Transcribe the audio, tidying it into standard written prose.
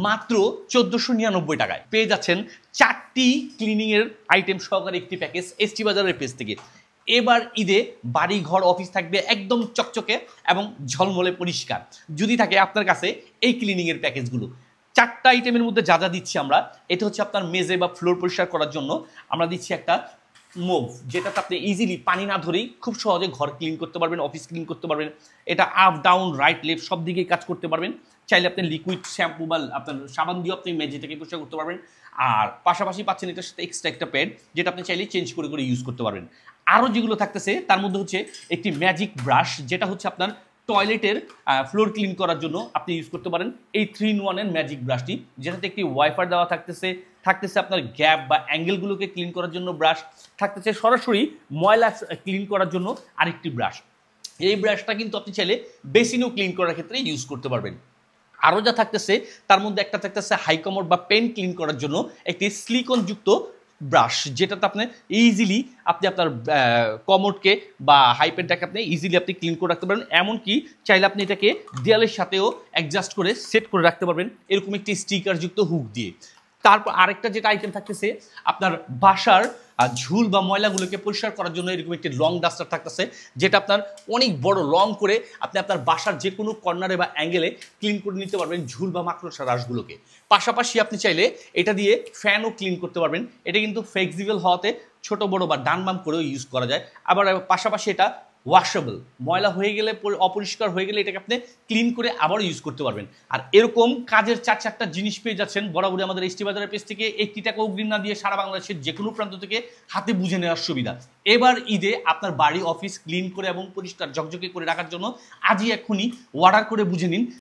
মাত্র 1499 টাকায় পেয়ে যাচ্ছেন 4টি ক্লিনিং এর আইটেম সহকারে একটি প্যাকেজ এসটি বাজারের পেজ থেকে। এবার ঈদে বাড়ি ঘর অফিস থাকবে একদম চকচকে এবং ঝলমলে পরিষ্কার যদি থাকে আপনার কাছে এই ক্লিনিং এর প্যাকেজগুলো। 4টা আইটেমের মধ্যে যা যা দিচ্ছি আমরা, এটা হচ্ছে আপনার মেজে বা ফ্লোর পরিষ্কার করার জন্য আমরা দিচ্ছি একটা মুভ, যেটাতে আপনি ইজিলি পানি না ধরেই খুব সহজে ঘর ক্লিন করতে পারবেন, অফিস ক্লিন করতে পারবেন। এটা আপ ডাউন রাইট লেফট সব দিকেই কাজ করতে পারবেন। চাইলে আপনি লিকুইড শ্যাম্পু বা আপনার সাবান দিয়েও আপনি মেঝেটাকে পরিষ্কার করতে পারবেন। আর পাশাপাশি পাচ্ছেন এটার সাথে এক্সট্রা একটা প্যাড, যেটা আপনি চাইলে চেঞ্জ করে করে ইউজ করতে পারবেন। আরও যেগুলো থাকতেছে তার মধ্যে হচ্ছে একটি ম্যাজিক ব্রাশ, যেটা হচ্ছে আপনার টয়লেটের ফ্লোর ক্লিন করার জন্য আপনি ইউজ করতে পারেন এই 3-in-1 এর ম্যাজিক ব্রাশটি, যেটাতে একটি ওয়াইপার দেওয়া থাকতেছে আপনার গ্যাপ বা অ্যাঙ্গেলগুলোকে ক্লিন করার জন্য ব্রাশ, থাকতেছে সরাসরি ময়লা ক্লিন করার জন্য আরেকটি ব্রাশ। এই ব্রাশটা কিন্তু আপনি চাইলে বেসিনও ক্লিন করার ক্ষেত্রে ইউজ করতে পারবেন। আরও যা থাকতেছে তার মধ্যে একটা থাকতেছে হাইকমোড বা পেন ক্লিন করার জন্য একটি সিলিকনযুক্ত ব্রাশ, যেটাতে আপনি ইজিলি আপনি আপনার কমোডকে বা হাইপেনটাকে আপনি ইজিলি আপনি ক্লিন করে রাখতে পারবেন। এমনকি চাইলে আপনি এটাকে দেয়ালের সাথেও অ্যাডজাস্ট করে সেট করে রাখতে পারবেন এরকম একটি স্টিকারযুক্ত হুক দিয়ে। তারপর আরেকটা যেটা আইটেম থাকতেছে আপনার বাসার ঝুল বা ময়লাগুলোকে পরিষ্কার করার জন্য এরকম একটি লং ডাস্টার থাকতেছে, যেটা আপনার অনেক বড় লং করে আপনি আপনার বাসার যে কোনো কর্নারে বা অ্যাঙ্গেলে ক্লিন করে নিতে পারবেন ঝুল বা মাকড়সা রাশগুলোকে। পাশাপাশি আপনি চাইলে এটা দিয়ে ফ্যানও ক্লিন করতে পারবেন। এটা কিন্তু ফ্লেক্সিবল হওয়াতে ছোট বড় বা ডান বাম করেও ইউজ করা যায়। আবার পাশাপাশি এটা ওয়াশেবল, ময়লা হয়ে গেলে অপরিষ্কার হয়ে গেলে এটাকে আপনি ক্লিন করে আবারও ইউজ করতে পারবেন। আর এরকম কাজের 4-4টা জিনিস পেয়ে যাচ্ছেন বরাবরই আমাদের এসটি বাজারের পেজ থেকে। 1 টাকা অগ্রিম না দিয়ে সারা বাংলাদেশের যে কোনো প্রান্ত থেকে হাতে বুঝে নেওয়ার সুবিধা। এবার ঈদে আপনার বাড়ি অফিস ক্লিন করে এবং পরিষ্কার ঝকঝকে করে রাখার জন্য আজই এখনই অর্ডার করে বুঝে নিন